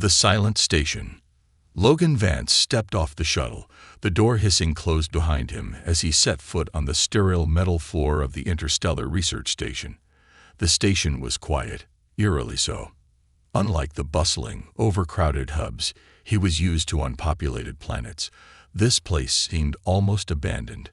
The silent station. Logan Vance stepped off the shuttle, the door hissing closed behind him as he set foot on the sterile metal floor of the Interstellar Research Station. The station was quiet, eerily so. Unlike the bustling, overcrowded hubs he was used to on populated planets, this place seemed almost abandoned,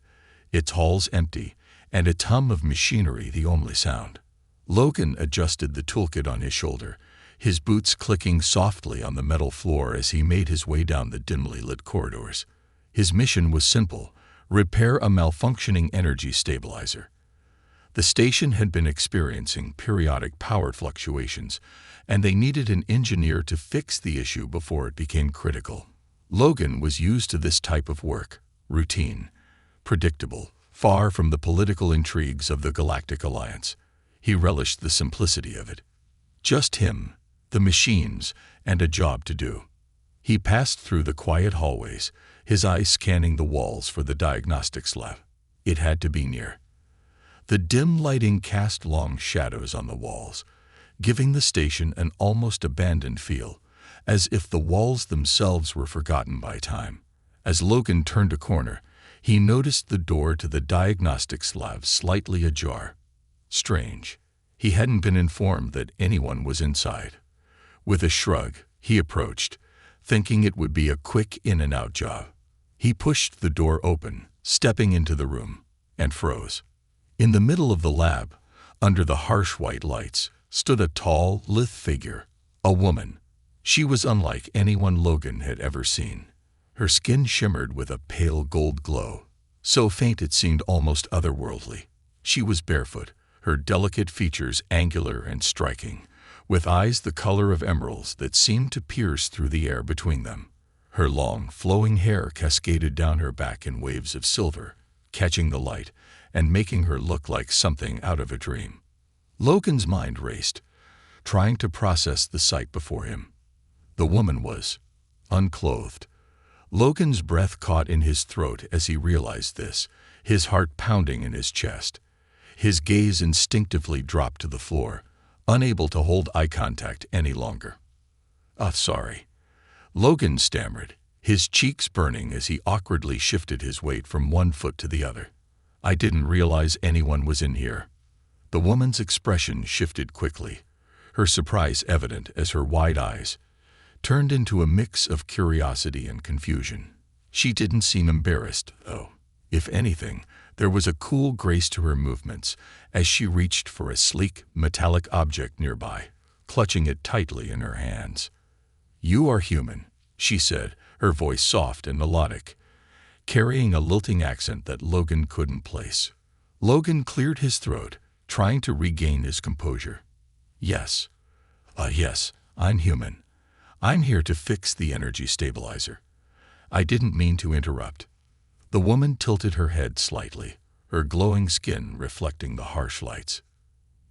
its halls empty, and its hum of machinery the only sound. Logan adjusted the toolkit on his shoulder, his boots clicking softly on the metal floor as he made his way down the dimly lit corridors. His mission was simple: repair a malfunctioning energy stabilizer. The station had been experiencing periodic power fluctuations, and they needed an engineer to fix the issue before it became critical. Logan was used to this type of work, routine, predictable, far from the political intrigues of the Galactic Alliance. He relished the simplicity of it. Just him, the machines, and a job to do. He passed through the quiet hallways, his eyes scanning the walls for the diagnostics lab. It had to be near. The dim lighting cast long shadows on the walls, giving the station an almost abandoned feel, as if the walls themselves were forgotten by time. As Logan turned a corner, he noticed the door to the diagnostics lab slightly ajar. Strange. He hadn't been informed that anyone was inside. With a shrug, he approached, thinking it would be a quick in-and-out job. He pushed the door open, stepping into the room, and froze. In the middle of the lab, under the harsh white lights, stood a tall, lithe figure, a woman. She was unlike anyone Logan had ever seen. Her skin shimmered with a pale gold glow, so faint it seemed almost otherworldly. She was barefoot, her delicate features angular and striking, with eyes the color of emeralds that seemed to pierce through the air between them. Her long, flowing hair cascaded down her back in waves of silver, catching the light and making her look like something out of a dream. Logan's mind raced, trying to process the sight before him. The woman was unclothed. Logan's breath caught in his throat as he realized this, his heart pounding in his chest. His gaze instinctively dropped to the floor, unable to hold eye contact any longer. Sorry." Logan stammered, his cheeks burning as he awkwardly shifted his weight from one foot to the other. "I didn't realize anyone was in here." The woman's expression shifted quickly, her surprise evident as her wide eyes turned into a mix of curiosity and confusion. She didn't seem embarrassed, though. If anything, there was a cool grace to her movements as she reached for a sleek, metallic object nearby, clutching it tightly in her hands. "You are human," she said, her voice soft and melodic, carrying a lilting accent that Logan couldn't place. Logan cleared his throat, trying to regain his composure. Yes, I'm human. I'm here to fix the energy stabilizer." "I didn't mean to interrupt." The woman tilted her head slightly, her glowing skin reflecting the harsh lights.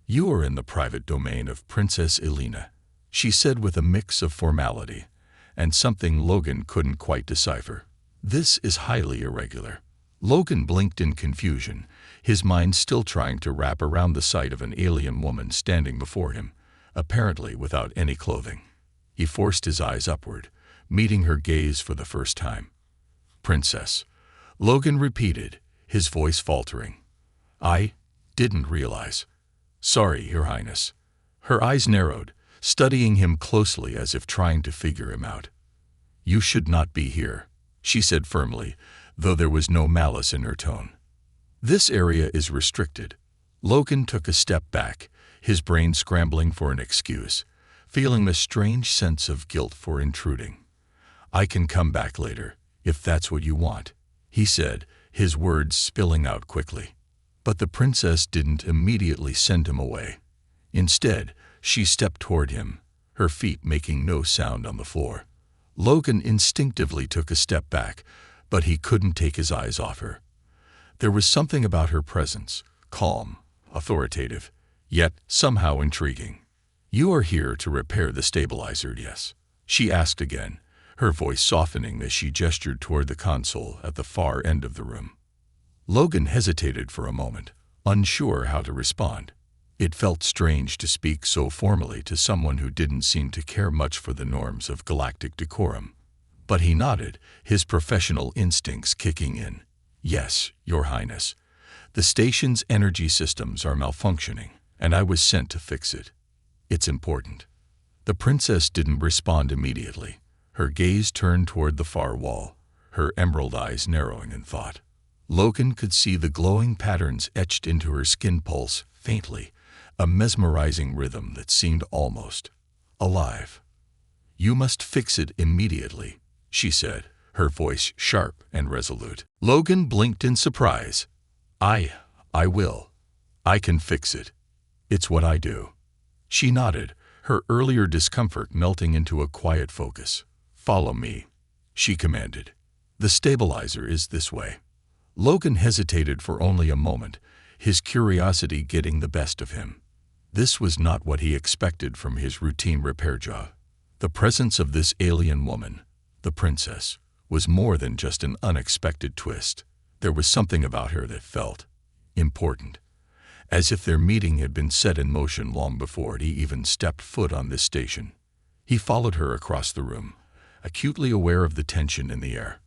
"You are in the private domain of Princess Elena," she said with a mix of formality and something Logan couldn't quite decipher. "This is highly irregular." Logan blinked in confusion, his mind still trying to wrap around the sight of an alien woman standing before him, apparently without any clothing. He forced his eyes upward, meeting her gaze for the first time. "Princess," Logan repeated, his voice faltering. "I didn't realize." "Sorry, Your Highness." Her eyes narrowed, studying him closely as if trying to figure him out. "You should not be here," she said firmly, though there was no malice in her tone. "This area is restricted." Logan took a step back, his brain scrambling for an excuse, feeling a strange sense of guilt for intruding. "I can come back later, if that's what you want," he said, his words spilling out quickly. But the princess didn't immediately send him away. Instead, she stepped toward him, her feet making no sound on the floor. Logan instinctively took a step back, but he couldn't take his eyes off her. There was something about her presence, calm, authoritative, yet somehow intriguing. "You are here to repair the stabilizer, yes?" she asked again, her voice softening as she gestured toward the console at the far end of the room. Logan hesitated for a moment, unsure how to respond. It felt strange to speak so formally to someone who didn't seem to care much for the norms of galactic decorum. But he nodded, his professional instincts kicking in. "Yes, Your Highness. The station's energy systems are malfunctioning, and I was sent to fix it. It's important." The princess didn't respond immediately. Her gaze turned toward the far wall, her emerald eyes narrowing in thought. Logan could see the glowing patterns etched into her skin pulse faintly, a mesmerizing rhythm that seemed almost alive. "You must fix it immediately," she said, her voice sharp and resolute. Logan blinked in surprise. I will. I can fix it. It's what I do." She nodded, her earlier discomfort melting into a quiet focus. "Follow me," she commanded. "The stabilizer is this way." Logan hesitated for only a moment, his curiosity getting the best of him. This was not what he expected from his routine repair job. The presence of this alien woman, the princess, was more than just an unexpected twist. There was something about her that felt important, as if their meeting had been set in motion long before he even stepped foot on this station. He followed her across the room, acutely aware of the tension in the air.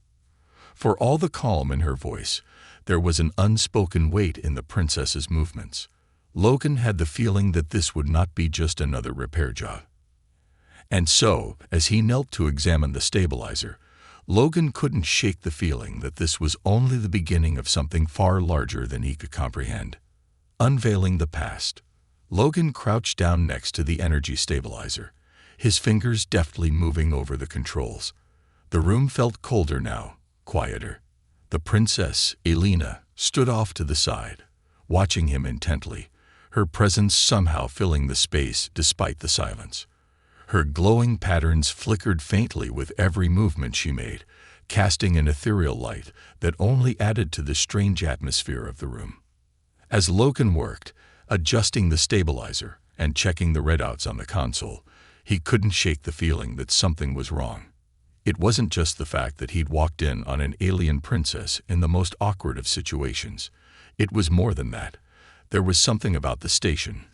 For all the calm in her voice, there was an unspoken weight in the princess's movements. Logan had the feeling that this would not be just another repair job. And so, as he knelt to examine the stabilizer, Logan couldn't shake the feeling that this was only the beginning of something far larger than he could comprehend. Unveiling the past, Logan crouched down next to the energy stabilizer, his fingers deftly moving over the controls. The room felt colder now, quieter. The princess, Elena, stood off to the side, watching him intently, her presence somehow filling the space despite the silence. Her glowing patterns flickered faintly with every movement she made, casting an ethereal light that only added to the strange atmosphere of the room. As Logan worked, adjusting the stabilizer and checking the readouts on the console, he couldn't shake the feeling that something was wrong. It wasn't just the fact that he'd walked in on an alien princess in the most awkward of situations. It was more than that. There was something about the station,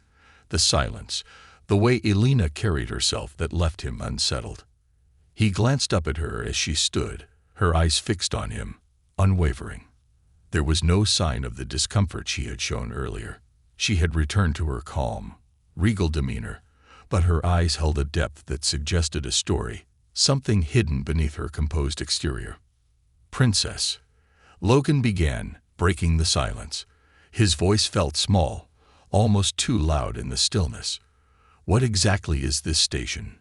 the silence, the way Elena carried herself that left him unsettled. He glanced up at her as she stood, her eyes fixed on him, unwavering. There was no sign of the discomfort she had shown earlier. She had returned to her calm, regal demeanor, but her eyes held a depth that suggested a story, something hidden beneath her composed exterior. "Princess," Logan began, breaking the silence. His voice felt small, almost too loud in the stillness. "What exactly is this station?"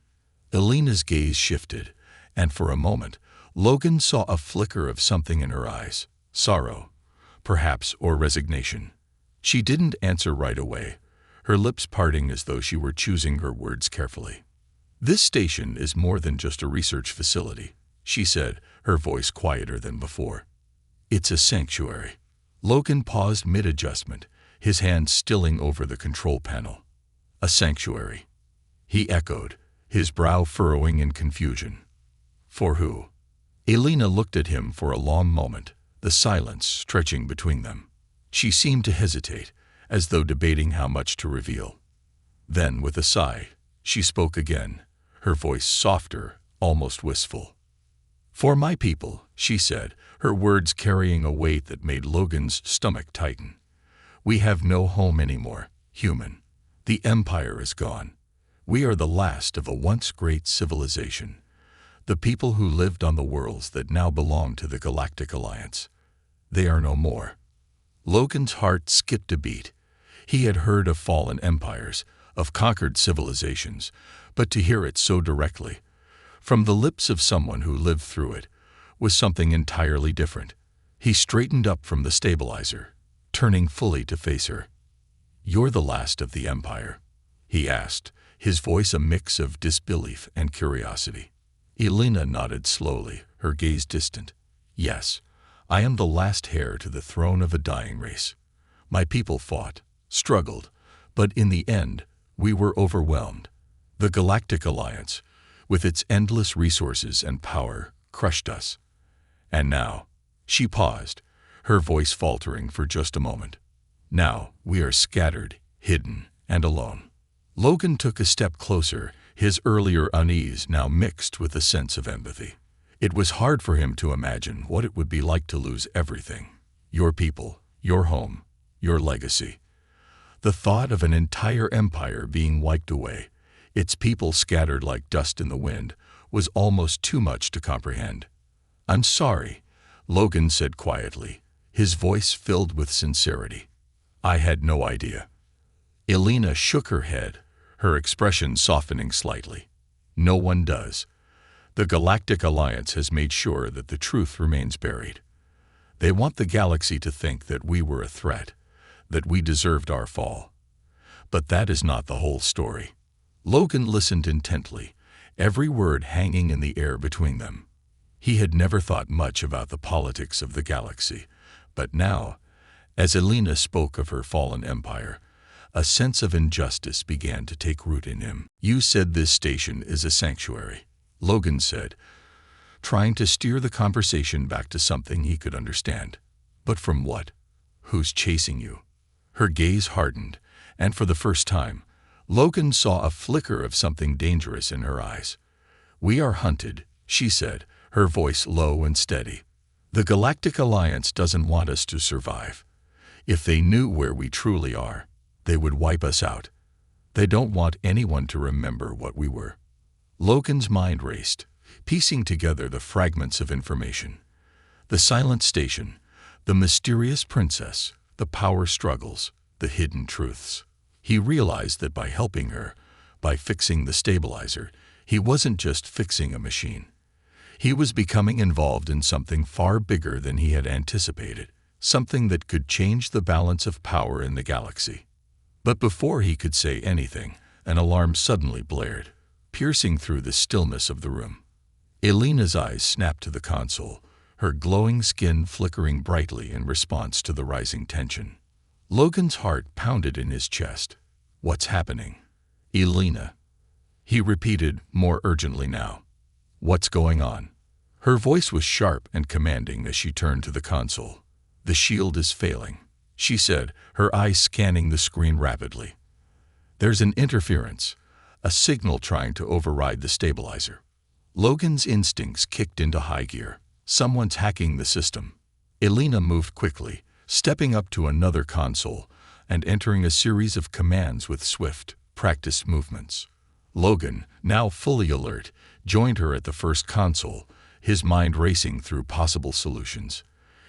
Elena's gaze shifted, and for a moment, Logan saw a flicker of something in her eyes. Sorrow, perhaps, or resignation. She didn't answer right away, her lips parting as though she were choosing her words carefully. "This station is more than just a research facility," she said, her voice quieter than before. "It's a sanctuary." Logan paused mid-adjustment, his hand stilling over the control panel. "A sanctuary," he echoed, his brow furrowing in confusion. "For who?" Elena looked at him for a long moment, the silence stretching between them. She seemed to hesitate, as though debating how much to reveal. Then, with a sigh, she spoke again, her voice softer, almost wistful. "For my people," she said, her words carrying a weight that made Logan's stomach tighten. "We have no home anymore, human. The Empire is gone. We are the last of a once great civilization. The people who lived on the worlds that now belong to the Galactic Alliance. They are no more." Logan's heart skipped a beat. He had heard of fallen empires, of conquered civilizations, but to hear it so directly, from the lips of someone who lived through it, was something entirely different. He straightened up from the stabilizer, turning fully to face her. "You're the last of the Empire?" he asked, his voice a mix of disbelief and curiosity. Elena nodded slowly, her gaze distant. "Yes, I am the last heir to the throne of a dying race. My people fought, struggled, but in the end, we were overwhelmed. The Galactic Alliance, with its endless resources and power, crushed us. And now," she paused, her voice faltering for just a moment, "now we are scattered, hidden, and alone. Logan took a step closer, his earlier unease now mixed with a sense of empathy. It was hard for him to imagine what it would be like to lose everything. Your people, your home, your legacy. The thought of an entire empire being wiped away, its people scattered like dust in the wind, was almost too much to comprehend. "I'm sorry," Logan said quietly, his voice filled with sincerity. "I had no idea." Elena shook her head, her expression softening slightly. "No one does. The Galactic Alliance has made sure that the truth remains buried. They want the galaxy to think that we were a threat, that we deserved our fall. But that is not the whole story." Logan listened intently, every word hanging in the air between them. He had never thought much about the politics of the galaxy, but now, as Elena spoke of her fallen empire, a sense of injustice began to take root in him. "You said this station is a sanctuary," Logan said, trying to steer the conversation back to something he could understand. "But from what? Who's chasing you?" Her gaze hardened, and for the first time, Logan saw a flicker of something dangerous in her eyes. "We are hunted," she said, her voice low and steady. "The Galactic Alliance doesn't want us to survive. If they knew where we truly are, they would wipe us out. They don't want anyone to remember what we were." Logan's mind raced, piecing together the fragments of information. The silent station, the mysterious princess, the power struggles, the hidden truths. He realized that by helping her, by fixing the stabilizer, he wasn't just fixing a machine. He was becoming involved in something far bigger than he had anticipated, something that could change the balance of power in the galaxy. But before he could say anything, an alarm suddenly blared, piercing through the stillness of the room. Elena's eyes snapped to the console, her glowing skin flickering brightly in response to the rising tension. Logan's heart pounded in his chest. "What's happening?" "Elena," he repeated more urgently now. "What's going on?" Her voice was sharp and commanding as she turned to the console. "The shield is failing," she said, her eyes scanning the screen rapidly. "There's an interference, a signal trying to override the stabilizer." Logan's instincts kicked into high gear. Someone's hacking the system. Elena moved quickly, stepping up to another console and entering a series of commands with swift, practiced movements. Logan, now fully alert, joined her at the first console, his mind racing through possible solutions.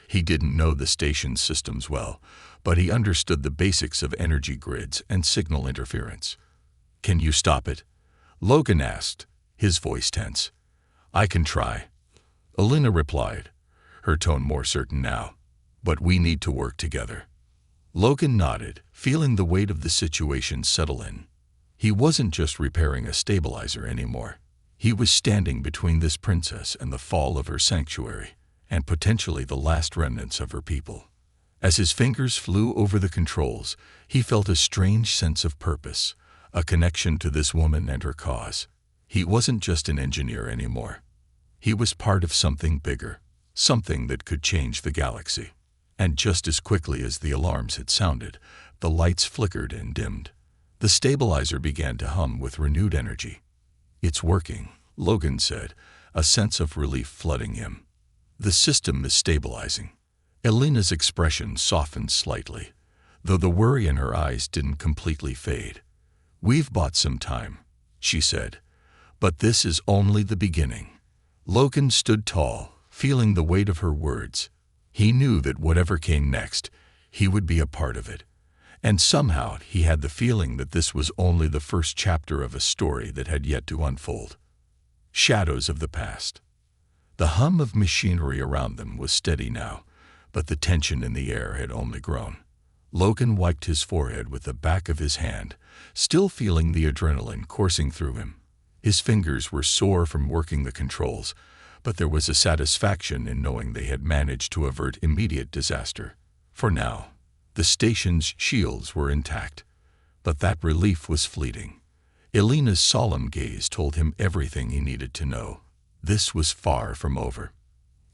He didn't know the station's systems well, but he understood the basics of energy grids and signal interference. "Can you stop it?" Logan asked, his voice tense. "I can try," Elena replied, her tone more certain now. "But we need to work together." Logan nodded, feeling the weight of the situation settle in. He wasn't just repairing a stabilizer anymore. He was standing between this princess and the fall of her sanctuary, and potentially the last remnants of her people. As his fingers flew over the controls, he felt a strange sense of purpose, a connection to this woman and her cause. He wasn't just an engineer anymore. He was part of something bigger, something that could change the galaxy. And just as quickly as the alarms had sounded, the lights flickered and dimmed. The stabilizer began to hum with renewed energy. "It's working," Logan said, a sense of relief flooding him. "The system is stabilizing." Elena's expression softened slightly, though the worry in her eyes didn't completely fade. "We've bought some time," she said, "but this is only the beginning." Logan stood tall, feeling the weight of her words. He knew that whatever came next, he would be a part of it. And somehow he had the feeling that this was only the first chapter of a story that had yet to unfold. Shadows of the past. The hum of machinery around them was steady now, but the tension in the air had only grown. Logan wiped his forehead with the back of his hand, still feeling the adrenaline coursing through him. His fingers were sore from working the controls, but there was a satisfaction in knowing they had managed to avert immediate disaster. For now, the station's shields were intact, but that relief was fleeting. Elena's solemn gaze told him everything he needed to know. This was far from over.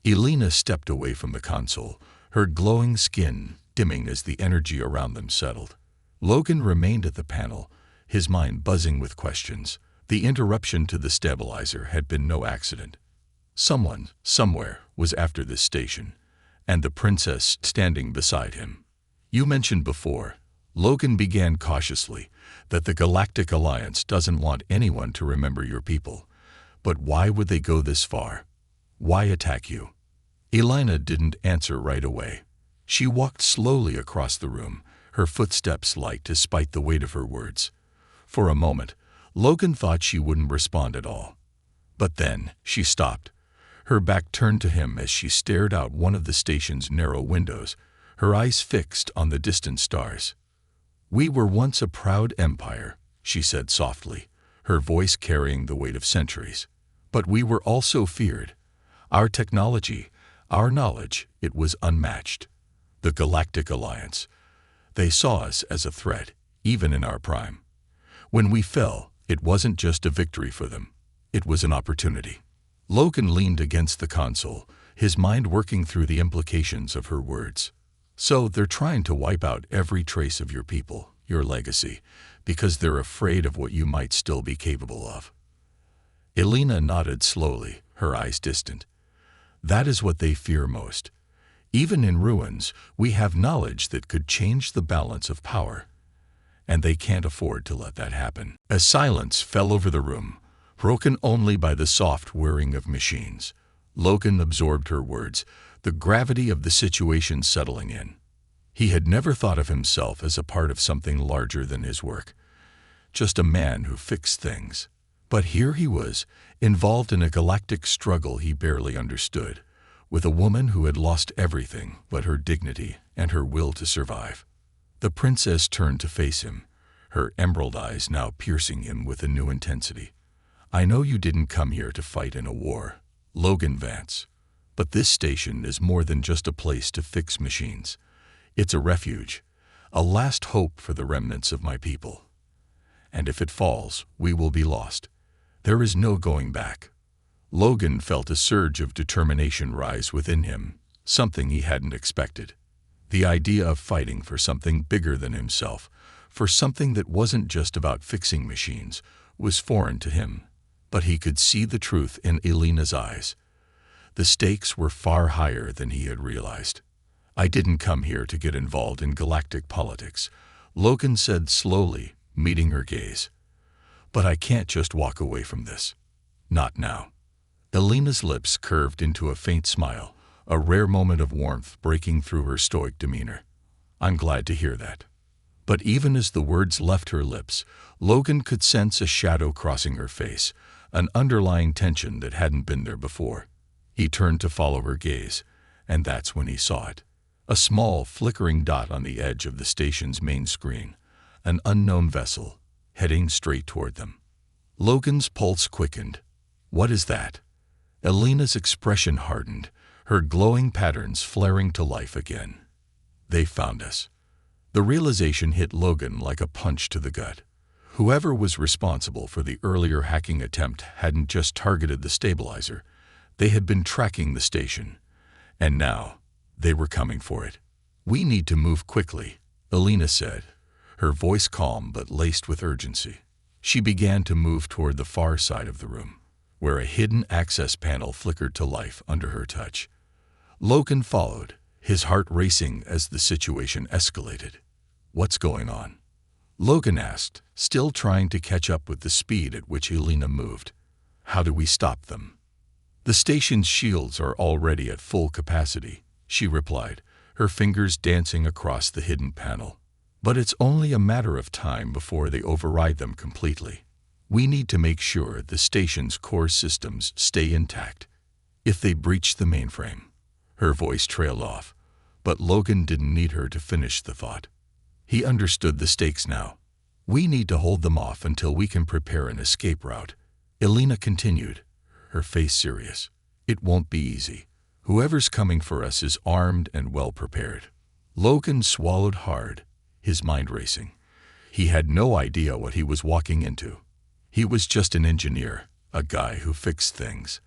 Elena stepped away from the console, her glowing skin dimming as the energy around them settled. Logan remained at the panel, his mind buzzing with questions. The interruption to the stabilizer had been no accident. Someone, somewhere, was after this station, and the princess standing beside him. You mentioned before, Logan began cautiously, that the Galactic Alliance doesn't want anyone to remember your people. But why would they go this far? Why attack you? Elena didn't answer right away. She walked slowly across the room, her footsteps light despite the weight of her words. For a moment, Logan thought she wouldn't respond at all. But then, she stopped. Her back turned to him as she stared out one of the station's narrow windows, her eyes fixed on the distant stars. "We were once a proud empire," she said softly, her voice carrying the weight of centuries. "But we were also feared. Our technology, our knowledge, it was unmatched. The Galactic Alliance. They saw us as a threat, even in our prime. When we fell, it wasn't just a victory for them. It was an opportunity." Logan leaned against the console, his mind working through the implications of her words. "So they're trying to wipe out every trace of your people, your legacy, because they're afraid of what you might still be capable of." Elena nodded slowly, her eyes distant. "That is what they fear most. Even in ruins, we have knowledge that could change the balance of power. And they can't afford to let that happen." A silence fell over the room, broken only by the soft whirring of machines. Logan absorbed her words, the gravity of the situation settling in. He had never thought of himself as a part of something larger than his work, just a man who fixed things. But here he was, involved in a galactic struggle he barely understood, with a woman who had lost everything but her dignity and her will to survive. The princess turned to face him, her emerald eyes now piercing him with a new intensity. "I know you didn't come here to fight in a war, Logan Vance, but this station is more than just a place to fix machines. It's a refuge, a last hope for the remnants of my people. And if it falls, we will be lost. There is no going back." Logan felt a surge of determination rise within him, something he hadn't expected. The idea of fighting for something bigger than himself, for something that wasn't just about fixing machines, was foreign to him. But he could see the truth in Elena's eyes. The stakes were far higher than he had realized. "I didn't come here to get involved in galactic politics," Logan said slowly, meeting her gaze. "But I can't just walk away from this. Not now." Elena's lips curved into a faint smile, a rare moment of warmth breaking through her stoic demeanor. "I'm glad to hear that." But even as the words left her lips, Logan could sense a shadow crossing her face, an underlying tension that hadn't been there before. He turned to follow her gaze, and that's when he saw it. A small, flickering dot on the edge of the station's main screen, an unknown vessel, heading straight toward them. Logan's pulse quickened. "What is that?" Elena's expression hardened, her glowing patterns flaring to life again. "They found us." The realization hit Logan like a punch to the gut. Whoever was responsible for the earlier hacking attempt hadn't just targeted the stabilizer, they had been tracking the station. And now, they were coming for it. "We need to move quickly," Elena said, her voice calm but laced with urgency. She began to move toward the far side of the room, where a hidden access panel flickered to life under her touch. Logan followed, his heart racing as the situation escalated. "What's going on?" Logan asked, still trying to catch up with the speed at which Elena moved. "How do we stop them?" "The station's shields are already at full capacity," she replied, her fingers dancing across the hidden panel. "But it's only a matter of time before they override them completely. We need to make sure the station's core systems stay intact. If they breach the mainframe..." Her voice trailed off, but Logan didn't need her to finish the thought. He understood the stakes now. "We need to hold them off until we can prepare an escape route," Elena continued, her face serious. "It won't be easy. Whoever's coming for us is armed and well prepared." Logan swallowed hard, his mind racing. He had no idea what he was walking into. He was just an engineer, a guy who fixed things.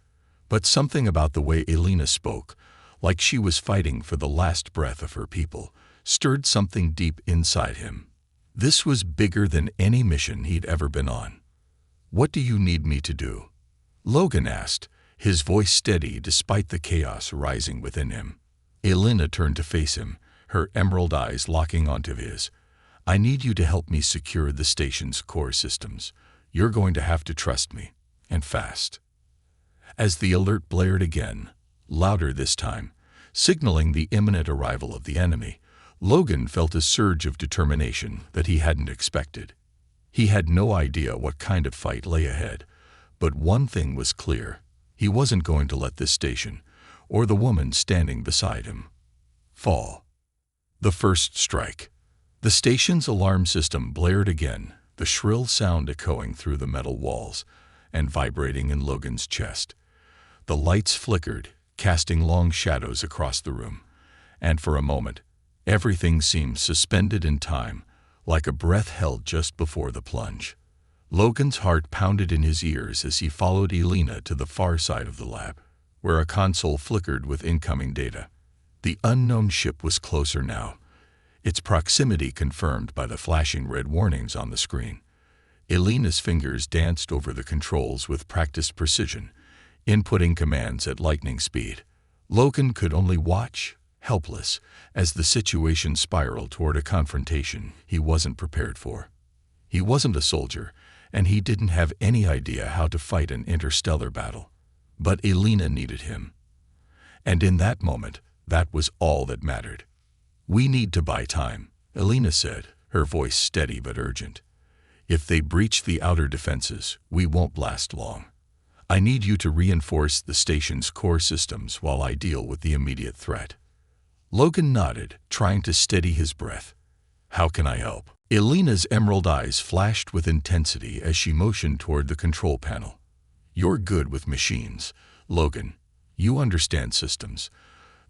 But something about the way Elena spoke, like she was fighting for the last breath of her people, stirred something deep inside him. This was bigger than any mission he'd ever been on. "What do you need me to do?" Logan asked, his voice steady despite the chaos rising within him. Elena turned to face him, her emerald eyes locking onto his. "I need you to help me secure the station's core systems. You're going to have to trust me, and fast." As the alert blared again, louder this time, signaling the imminent arrival of the enemy, Logan felt a surge of determination that he hadn't expected. He had no idea what kind of fight lay ahead, but one thing was clear: he wasn't going to let this station, or the woman standing beside him, fall. The first strike. The station's alarm system blared again, the shrill sound echoing through the metal walls and vibrating in Logan's chest. The lights flickered, casting long shadows across the room, and for a moment, everything seemed suspended in time, like a breath held just before the plunge. Logan's heart pounded in his ears as he followed Elena to the far side of the lab, where a console flickered with incoming data. The unknown ship was closer now, its proximity confirmed by the flashing red warnings on the screen. Elena's fingers danced over the controls with practiced precision, inputting commands at lightning speed. Logan could only watch, helpless, as the situation spiraled toward a confrontation he wasn't prepared for. He wasn't a soldier, and he didn't have any idea how to fight an interstellar battle. But Elena needed him. And in that moment, that was all that mattered. "We need to buy time," Elena said, her voice steady but urgent. "If they breach the outer defenses, we won't last long. I need you to reinforce the station's core systems while I deal with the immediate threat." Logan nodded, trying to steady his breath. "How can I help?" Elena's emerald eyes flashed with intensity as she motioned toward the control panel. "You're good with machines, Logan. You understand systems.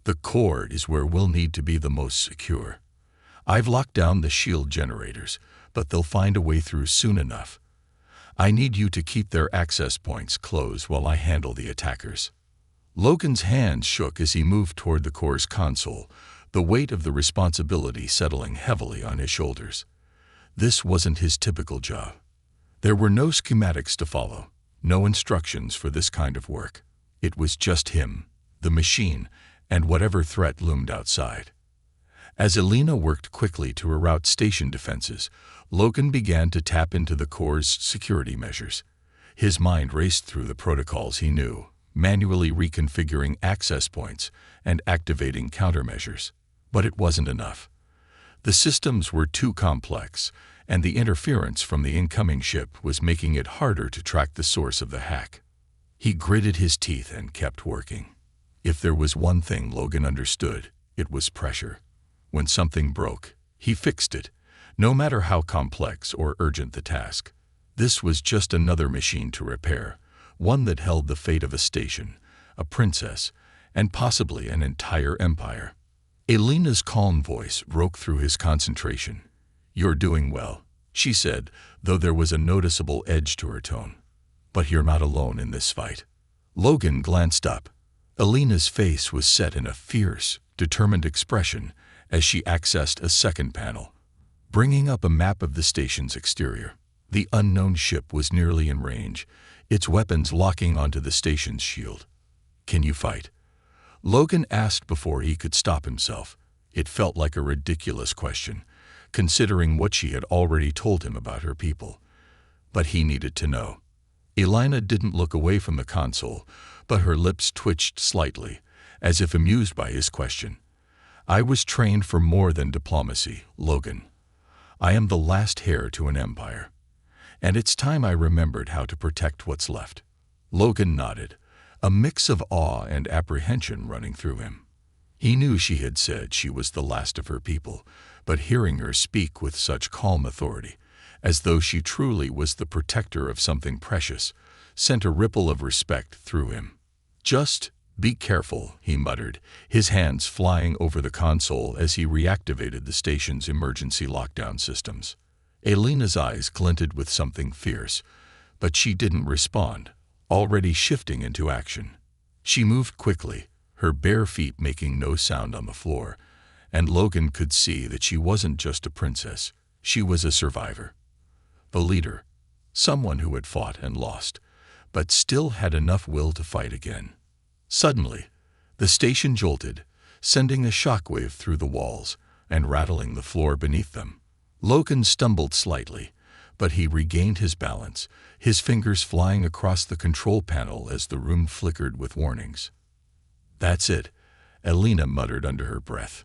The core is where we'll need to be the most secure. I've locked down the shield generators, but they'll find a way through soon enough. I need you to keep their access points closed while I handle the attackers." Logan's hands shook as he moved toward the core's console, the weight of the responsibility settling heavily on his shoulders. This wasn't his typical job. There were no schematics to follow, no instructions for this kind of work. It was just him, the machine, and whatever threat loomed outside. As Elena worked quickly to reroute station defenses, Logan began to tap into the core's security measures. His mind raced through the protocols he knew, manually reconfiguring access points and activating countermeasures. But it wasn't enough. The systems were too complex, and the interference from the incoming ship was making it harder to track the source of the hack. He gritted his teeth and kept working. If there was one thing Logan understood, it was pressure. When something broke, he fixed it, no matter how complex or urgent the task. This was just another machine to repair, one that held the fate of a station, a princess, and possibly an entire empire. Elena's calm voice broke through his concentration. "You're doing well," she said, though there was a noticeable edge to her tone. "But you're not alone in this fight." Logan glanced up. Elena's face was set in a fierce, determined expression as she accessed a second panel, bringing up a map of the station's exterior. The unknown ship was nearly in range, its weapons locking onto the station's shield. "Can you fight?" Logan asked before he could stop himself. It felt like a ridiculous question, considering what she had already told him about her people. But he needed to know. Elena didn't look away from the console, but her lips twitched slightly, as if amused by his question. "I was trained for more than diplomacy, Logan. I am the last heir to an empire. And it's time I remembered how to protect what's left." Logan nodded, a mix of awe and apprehension running through him. He knew she had said she was the last of her people, but hearing her speak with such calm authority, as though she truly was the protector of something precious, sent a ripple of respect through him. "Just be careful," he muttered, his hands flying over the console as he reactivated the station's emergency lockdown systems. Elena's eyes glinted with something fierce, but she didn't respond, already shifting into action. She moved quickly, her bare feet making no sound on the floor, and Logan could see that she wasn't just a princess, She was a survivor, a leader, someone who had fought and lost, but still had enough will to fight again. Suddenly, the station jolted, sending a shockwave through the walls and rattling the floor beneath them. Logan stumbled slightly, but he regained his balance, his fingers flying across the control panel as the room flickered with warnings. "That's it," Elena muttered under her breath.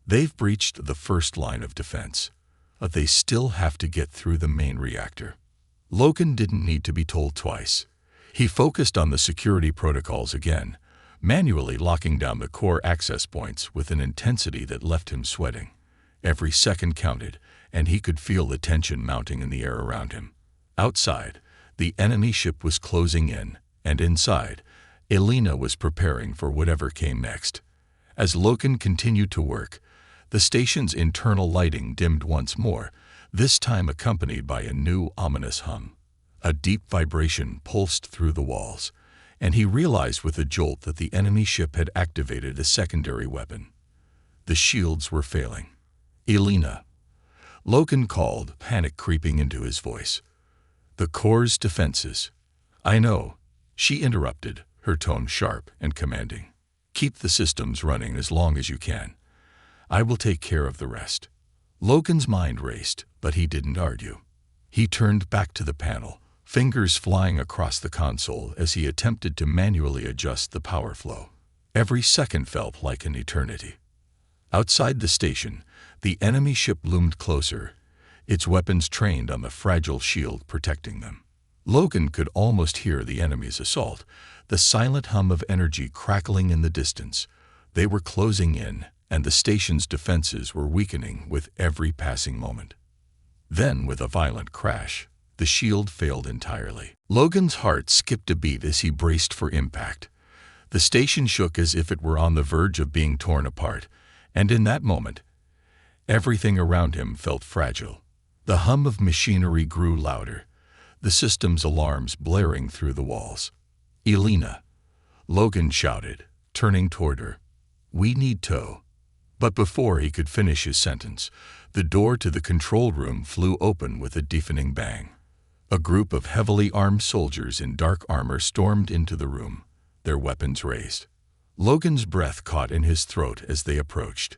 "They've breached the first line of defense, but they still have to get through the main reactor." Logan didn't need to be told twice. He focused on the security protocols again, manually locking down the core access points with an intensity that left him sweating. Every second counted, and he could feel the tension mounting in the air around him. Outside, the enemy ship was closing in, and inside, Elena was preparing for whatever came next. As Logan continued to work, the station's internal lighting dimmed once more, this time accompanied by a new ominous hum. A deep vibration pulsed through the walls, and he realized with a jolt that the enemy ship had activated a secondary weapon. The shields were failing. "Elena," Logan called, panic creeping into his voice. "The core's defenses." "I know," she interrupted, her tone sharp and commanding. "Keep the systems running as long as you can. I will take care of the rest." Logan's mind raced, but he didn't argue. He turned back to the panel, fingers flying across the console as he attempted to manually adjust the power flow. Every second felt like an eternity. Outside the station, the enemy ship loomed closer, its weapons trained on the fragile shield protecting them. Logan could almost hear the enemy's assault, the silent hum of energy crackling in the distance. They were closing in, and the station's defenses were weakening with every passing moment. Then, with a violent crash, the shield failed entirely. Logan's heart skipped a beat as he braced for impact. The station shook as if it were on the verge of being torn apart, and in that moment, everything around him felt fragile. The hum of machinery grew louder, the system's alarms blaring through the walls. "Elena," Logan shouted, turning toward her. "We need tow." But before he could finish his sentence, the door to the control room flew open with a deafening bang. A group of heavily armed soldiers in dark armor stormed into the room, their weapons raised. Logan's breath caught in his throat as they approached.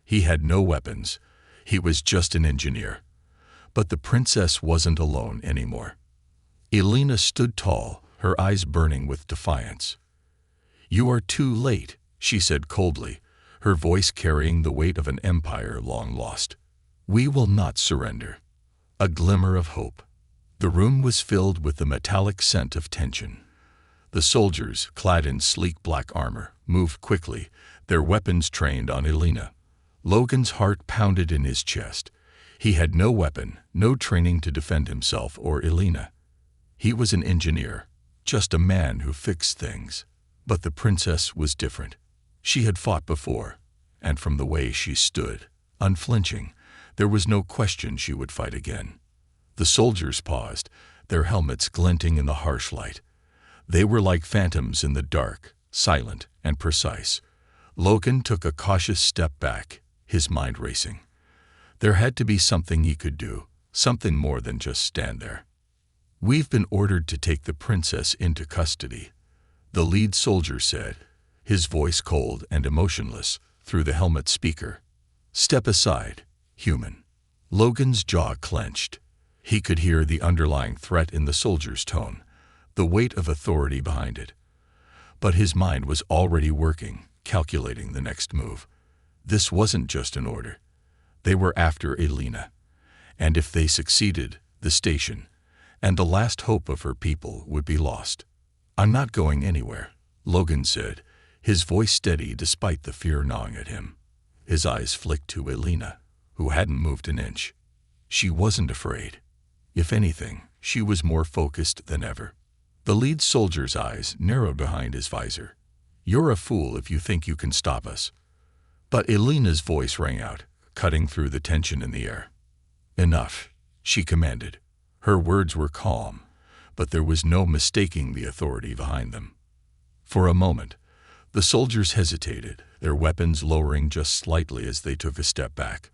He had no weapons. He was just an engineer. But the princess wasn't alone anymore. Elena stood tall, her eyes burning with defiance. "You are too late," she said coldly, her voice carrying the weight of an empire long lost. "We will not surrender." A glimmer of hope. The room was filled with the metallic scent of tension. The soldiers, clad in sleek black armor, moved quickly, their weapons trained on Elena. Logan's heart pounded in his chest. He had no weapon, no training to defend himself or Elena. He was an engineer, just a man who fixed things. But the princess was different. She had fought before, and from the way she stood, unflinching, there was no question she would fight again. The soldiers paused, their helmets glinting in the harsh light. They were like phantoms in the dark, silent and precise. Logan took a cautious step back, his mind racing. There had to be something he could do, something more than just stand there. "We've been ordered to take the princess into custody," the lead soldier said, his voice cold and emotionless, through the helmet speaker. "Step aside, human." Logan's jaw clenched. He could hear the underlying threat in the soldier's tone, the weight of authority behind it. But his mind was already working, calculating the next move. This wasn't just an order. They were after Elena. And if they succeeded, the station, and the last hope of her people, would be lost. "I'm not going anywhere," Logan said, his voice steady despite the fear gnawing at him. His eyes flicked to Elena, who hadn't moved an inch. She wasn't afraid. If anything, she was more focused than ever. The lead soldier's eyes narrowed behind his visor. "You're a fool if you think you can stop us." But Elena's voice rang out, cutting through the tension in the air. "Enough," she commanded. Her words were calm, but there was no mistaking the authority behind them. For a moment, the soldiers hesitated, their weapons lowering just slightly as they took a step back.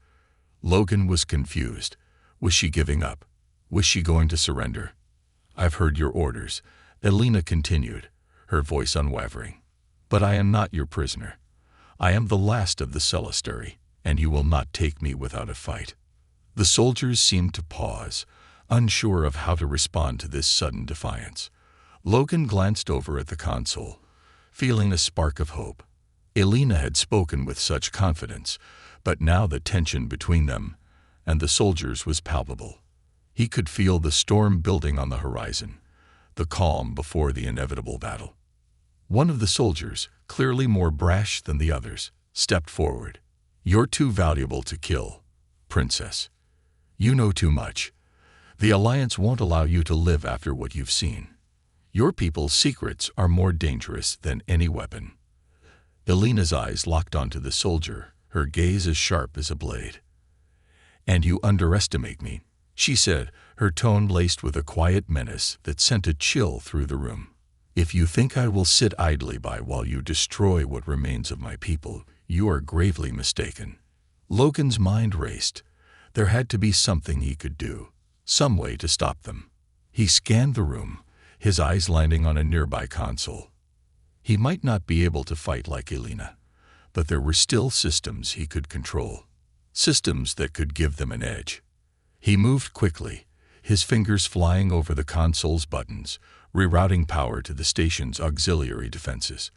Logan was confused. Was she giving up? Was she going to surrender? I've heard your orders, Elena continued, her voice unwavering. But I am not your prisoner. I am the last of the Celestari, and you will not take me without a fight. The soldiers seemed to pause, unsure of how to respond to this sudden defiance. Logan glanced over at the console, feeling a spark of hope. Elena had spoken with such confidence, but now the tension between them and the soldiers was palpable. He could feel the storm building on the horizon, the calm before the inevitable battle. One of the soldiers, clearly more brash than the others, stepped forward. You're too valuable to kill, Princess. You know too much. The Alliance won't allow you to live after what you've seen. Your people's secrets are more dangerous than any weapon. Elena's eyes locked onto the soldier, her gaze as sharp as a blade. And you underestimate me, she said, her tone laced with a quiet menace that sent a chill through the room. If you think I will sit idly by while you destroy what remains of my people, you are gravely mistaken. Logan's mind raced. There had to be something he could do, some way to stop them. He scanned the room, his eyes landing on a nearby console. He might not be able to fight like Elena, but there were still systems he could control, systems that could give them an edge. He moved quickly, his fingers flying over the console's buttons, rerouting power to the station's auxiliary defenses.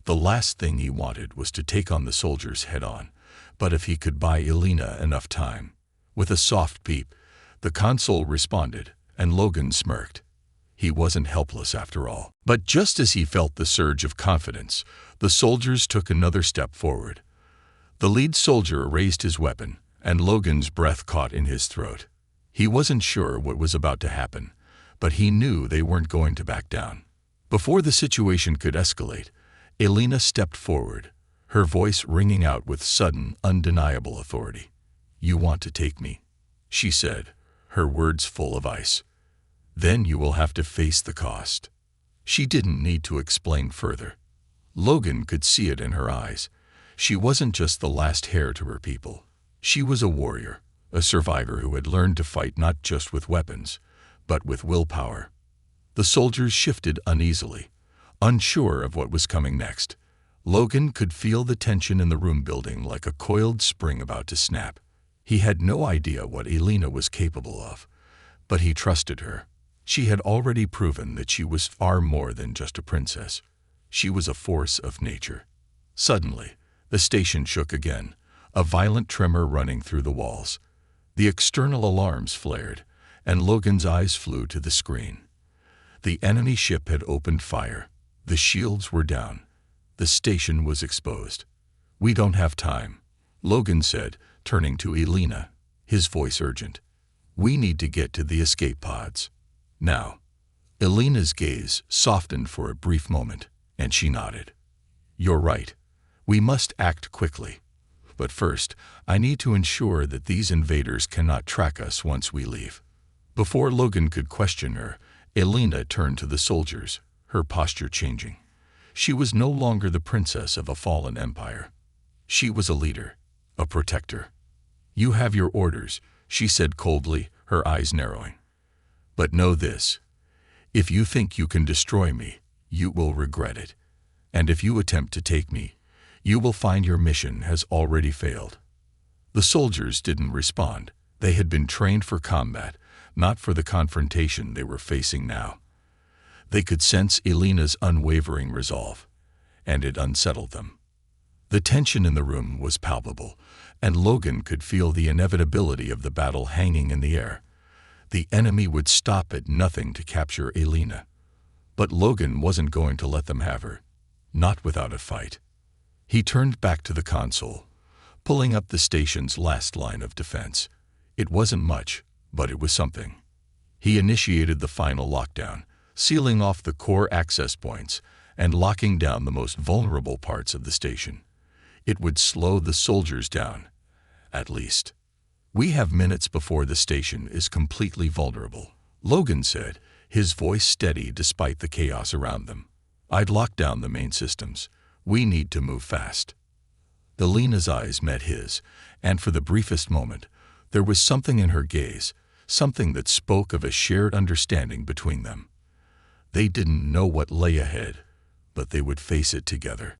The last thing he wanted was to take on the soldiers head-on, but if he could buy Elena enough time. With a soft beep, the console responded, and Logan smirked. He wasn't helpless after all. But just as he felt the surge of confidence, the soldiers took another step forward. The lead soldier raised his weapon, and Logan's breath caught in his throat. He wasn't sure what was about to happen, but he knew they weren't going to back down. Before the situation could escalate, Elena stepped forward, her voice ringing out with sudden, undeniable authority. You want to take me, she said, her words full of ice. Then you will have to face the cost. She didn't need to explain further. Logan could see it in her eyes. She wasn't just the last heir to her people. She was a warrior, a survivor who had learned to fight not just with weapons, but with willpower. The soldiers shifted uneasily, unsure of what was coming next. Logan could feel the tension in the room building like a coiled spring about to snap. He had no idea what Elena was capable of, but he trusted her. She had already proven that she was far more than just a princess. She was a force of nature. Suddenly, the station shook again, a violent tremor running through the walls. The external alarms flared, and Logan's eyes flew to the screen. The enemy ship had opened fire. The shields were down. The station was exposed. We don't have time, Logan said, turning to Elena, his voice urgent. We need to get to the escape pods. Now. Elena's gaze softened for a brief moment, and she nodded. You're right. We must act quickly. But first, I need to ensure that these invaders cannot track us once we leave. Before Logan could question her, Elena turned to the soldiers, her posture changing. She was no longer the princess of a fallen empire. She was a leader, a protector. You have your orders, she said coldly, her eyes narrowing. But know this. If you think you can destroy me, you will regret it. And if you attempt to take me, you will find your mission has already failed. The soldiers didn't respond. They had been trained for combat, not for the confrontation they were facing now. They could sense Elena's unwavering resolve, and it unsettled them. The tension in the room was palpable, and Logan could feel the inevitability of the battle hanging in the air. The enemy would stop at nothing to capture Elena. But Logan wasn't going to let them have her, not without a fight. He turned back to the console, pulling up the station's last line of defense. It wasn't much, but it was something. He initiated the final lockdown, sealing off the core access points and locking down the most vulnerable parts of the station. It would slow the soldiers down, at least. We have minutes before the station is completely vulnerable, Logan said, his voice steady despite the chaos around them. I'd lock down the main systems. We need to move fast. Elena's eyes met his, and for the briefest moment, There was something in her gaze, something that spoke of a shared understanding between them. They didn't know what lay ahead, but they would face it together.